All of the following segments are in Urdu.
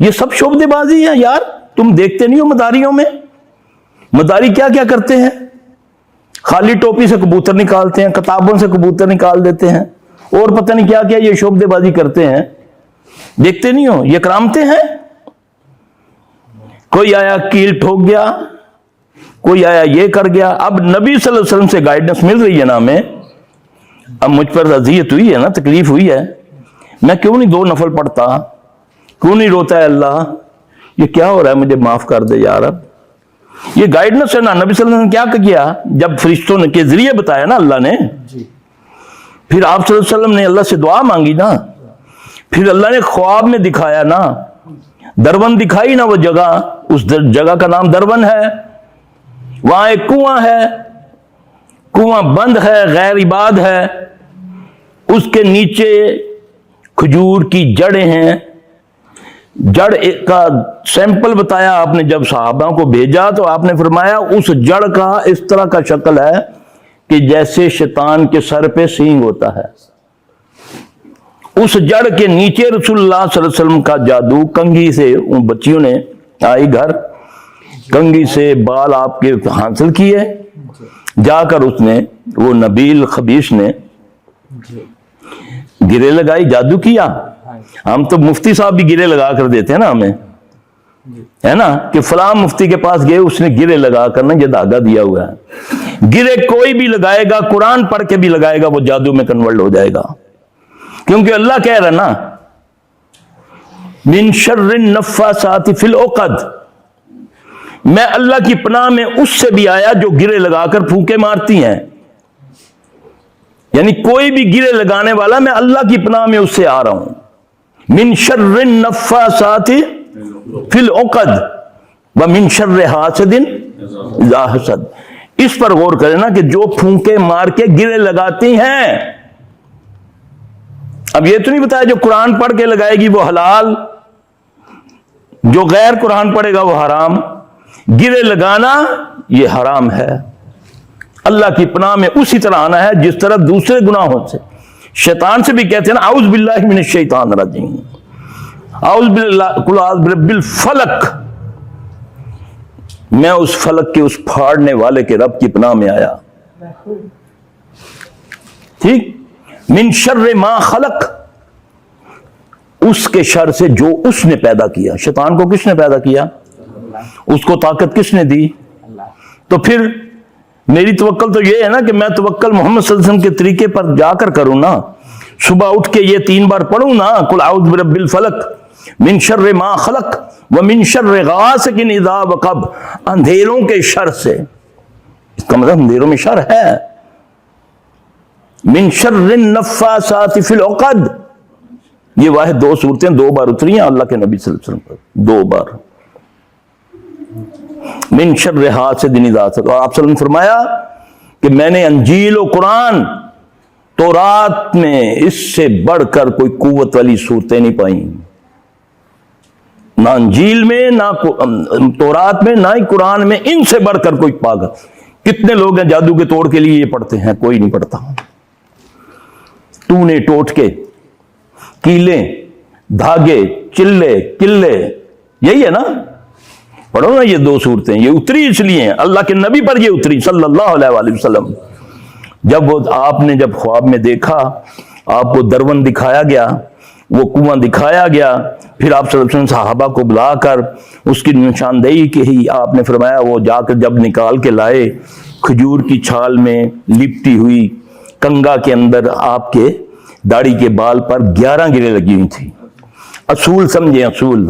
یہ سب شعبدے بازی ہے یار. تم دیکھتے نہیں ہو مداریوں میں مداری کیا کیا کرتے ہیں؟ خالی ٹوپی سے کبوتر نکالتے ہیں, کتابوں سے کبوتر نکال دیتے ہیں, اور پتہ نہیں کیا کیا یہ شعبدے بازی کرتے ہیں. دیکھتے نہیں ہو؟ یہ کرامتے ہیں. کوئی آیا کیل ٹھوک گیا, کوئی آیا یہ کر گیا. اب نبی صلی اللہ علیہ وسلم سے گائیڈنس مل رہی ہے نا ہمیں. اب مجھ پر اذیت ہوئی ہے نا, تکلیف ہوئی ہے, میں کیوں نہیں 2 نفل پڑھتا؟ کیوں نہیں روتا ہے اللہ یہ کیا ہو رہا ہے, مجھے معاف کر دے یا رب. یہ گائیڈنس ہے نا. نبی صلی اللہ علیہ وسلم نے کیا کیا جب فرشتوں نے کے ذریعے بتایا نا اللہ نے, پھر آپ صلی اللہ علیہ وسلم نے اللہ سے دعا مانگی نا, پھر اللہ نے خواب میں دکھایا نا, درون دکھائی نا وہ جگہ. اس جگہ کا نام درون ہے. وہاں ایک کنواں ہے, کنواں بند ہے, غیر عباد ہے. اس کے نیچے کھجور کی جڑیں ہیں. جڑ کا سیمپل بتایا آپ نے جب صحابہ کو بھیجا, تو آپ نے فرمایا اس جڑ کا اس طرح کا شکل ہے کہ جیسے شیطان کے سر پہ سینگ ہوتا ہے. اس جڑ کے نیچے رسول اللہ صلی اللہ علیہ وسلم کا جادو, کنگھی سے ان بچیوں نے آئی گھر, کنگھی سے بال آپ کے حاصل کیے, جا کر اس نے وہ نبیل خبیث نے گرے لگائی, جادو کیا. ہم تو مفتی صاحب بھی گرے لگا کر دیتے ہیں نا ہمیں, ہے نا, کہ فلاں مفتی کے پاس گئے, اس نے گرے لگا کر نا یہ دھاگا دیا ہوا ہے. گرے کوئی بھی لگائے گا, قرآن پڑھ کے بھی لگائے گا, وہ جادو میں کنورٹ ہو جائے گا. کیونکہ اللہ کہہ رہا نا من شر النفاثات فی العقد, میں اللہ کی پناہ میں اس سے بھی آیا جو گرے لگا کر پھونکے مارتی ہیں. یعنی کوئی بھی گرے لگانے والا, میں اللہ کی پناہ میں اس سے آ رہا ہوں. من شر النفاثات فی العقد ومن شر حاسد اذا حسد. اس پر غور کریں نا کہ جو پھونکے مار کے گرے لگاتی ہیں. اب یہ تو نہیں بتایا جو قرآن پڑھ کے لگائے گی وہ حلال, جو غیر قرآن پڑھے گا وہ حرام. گرے لگانا یہ حرام ہے. اللہ کی پناہ میں اسی طرح آنا ہے جس طرح دوسرے گناہوں سے. شیطان سے بھی کہتے ہیں نا اعوذ باللہ من الشیطان الرجیم, اعوذ باللہ قل اعوذ برب الفلق, میں اس فلک کے اس پھاڑنے والے کے رب کی پناہ میں آیا. ٹھیک. من شر ما خلق, اس کے شر سے جو اس نے پیدا کیا. شیطان کو کس نے پیدا کیا؟ اس کو طاقت کس نے دی؟ تو پھر میری توکل تو یہ ہے نا کہ میں توکل محمد صلی اللہ علیہ وسلم کے طریقے پر جا کر کروں نا. صبح اٹھ کے یہ 3 بار پڑھوں نا, قل اعوذ برب الفلق من شر ما خلق ومن شر غاسق اذا وقب, اندھیروں کے شر سے. اس کا مطلب اندھیروں میں شر ہے. من شر النفاثات فی العقد, یہ واحد 2 صورتیں 2 بار اتری ہیں اللہ کے نبی صلی اللہ علیہ وسلم پر, 2 بار. من شر حاسد اذا حسد. اور آپ صلی اللہ علیہ وسلم نے فرمایا کہ میں نے انجیل و قرآن تورات میں اس سے بڑھ کر کوئی قوت والی صورتیں نہیں پائیں. نہ انجیل میں, نہ تورات میں, نہ ہی قرآن میں ان سے بڑھ کر کوئی پاگل. کتنے لوگ ہیں جادو کے توڑ کے لیے یہ پڑھتے ہیں؟ کوئی نہیں پڑھتا. ٹونے ٹوٹکے, کیلے, دھاگے, چلے, قلے, یہی ہے نا. پڑھو نا یہ 2 صورتیں. یہ اتری اس لیے ہیں, اللہ کے نبی پر یہ اتری صلی اللہ علیہ وآلہ وسلم. جب وہ آپ نے جب خواب میں دیکھا, آپ کو درون دکھایا گیا, وہ کنواں دکھایا گیا, پھر آپ صلی اللہ علیہ وسلم صحابہ کو بلا کر اس کی نشاندہی کی ہی آپ نے فرمایا. وہ جا کر جب نکال کے لائے, کھجور کی چھال میں لپٹی ہوئی کنگا کے اندر آپ کے داڑھی کے بال پر 11 گرے لگی ہوئی تھی. اصول سمجھیں, اصول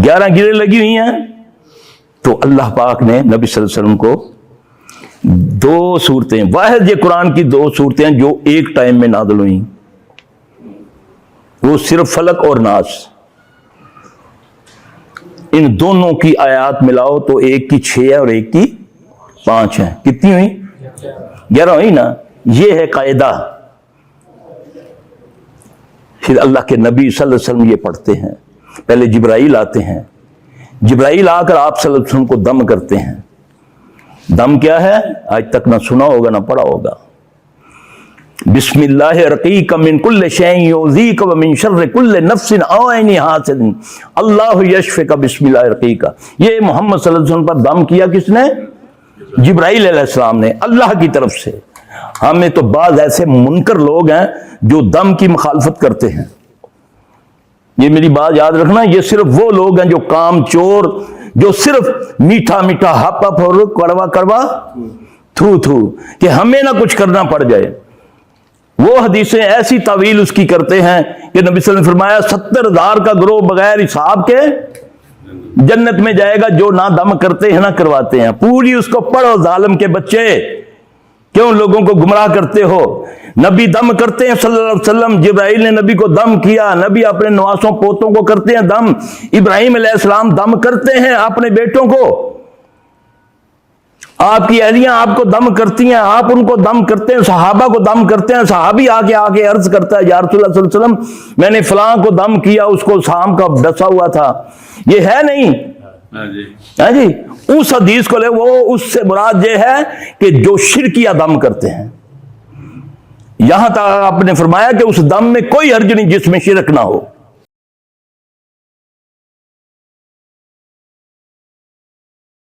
11 گرے لگی ہوئی ہیں. تو اللہ پاک نے نبی صلی اللہ علیہ وسلم کو 2 صورتیں, واحد یہ قرآن کی 2 صورتیں جو ایک ٹائم میں نازل ہوئیں, وہ صرف فلق اور ناس. ان دونوں کی آیات ملاؤ تو ایک کی 6 ہے اور ایک کی 5 ہے. کتنی ہوئی؟ 11 ہوئی نا. یہ ہے قاعدہ. پھر اللہ کے نبی صلی اللہ علیہ وسلم یہ پڑھتے ہیں. پہلے جبرائیل آتے ہیں, جبرائیل آ کر آپ صلی اللہ علیہ وسلم کو دم کرتے ہیں. دم کیا ہے؟ آج تک نہ سنا ہوگا نہ پڑھا ہوگا. بسم اللہ رقیق من کل شیء یؤذیک ومن شر کل نفس او عین حاسد اللہ یشفیک بسم اللہ رقیق. یہ محمد صلی اللہ علیہ وسلم پر دم کیا کس نے؟ جبرائیل علیہ السلام نے اللہ کی طرف سے. ہمیں تو بعض ایسے منکر لوگ ہیں جو دم کی مخالفت کرتے ہیں. یہ میری بات یاد رکھنا, یہ صرف وہ لوگ ہیں جو کام چور, جو صرف میٹھا میٹھا ہپ ہپ اور کڑوا کڑوا تھو تھو کہ ہمیں نہ کچھ کرنا پڑ جائے. وہ حدیثیں ایسی تعویل اس کی کرتے ہیں کہ نبی صلی اللہ علیہ وسلم نے فرمایا 70,000 کا گروہ بغیر حساب کے جنت میں جائے گا جو نہ دم کرتے ہیں نہ کرواتے ہیں. پوری اس کو پڑھو ظالم کے بچے, کیوں لوگوں کو گمراہ کرتے ہو؟ نبی دم کرتے ہیں صلی اللہ علیہ وسلم, جبرائیل نے نبی کو دم کیا, نبی اپنے نواسوں پوتوں کو کرتے ہیں دم, ابراہیم علیہ السلام دم کرتے ہیں اپنے بیٹوں کو, آپ کی اہلیاں آپ کو دم کرتی ہیں, آپ ان کو دم کرتے ہیں, صحابہ کو دم کرتے ہیں. صحابی آ کے عرض کرتا ہے یا رسول اللہ صلی اللہ علیہ وسلم میں نے فلاں کو دم کیا, اس کو سام کا ڈسا ہوا تھا. یہ ہے نہیں ہاں جی, اس حدیث کو لے, وہ اس سے مراد یہ ہے کہ جو شرکیہ دم کرتے ہیں. یہاں تک آپ نے فرمایا کہ اس دم میں کوئی حرج نہیں جس میں شرک نہ ہو.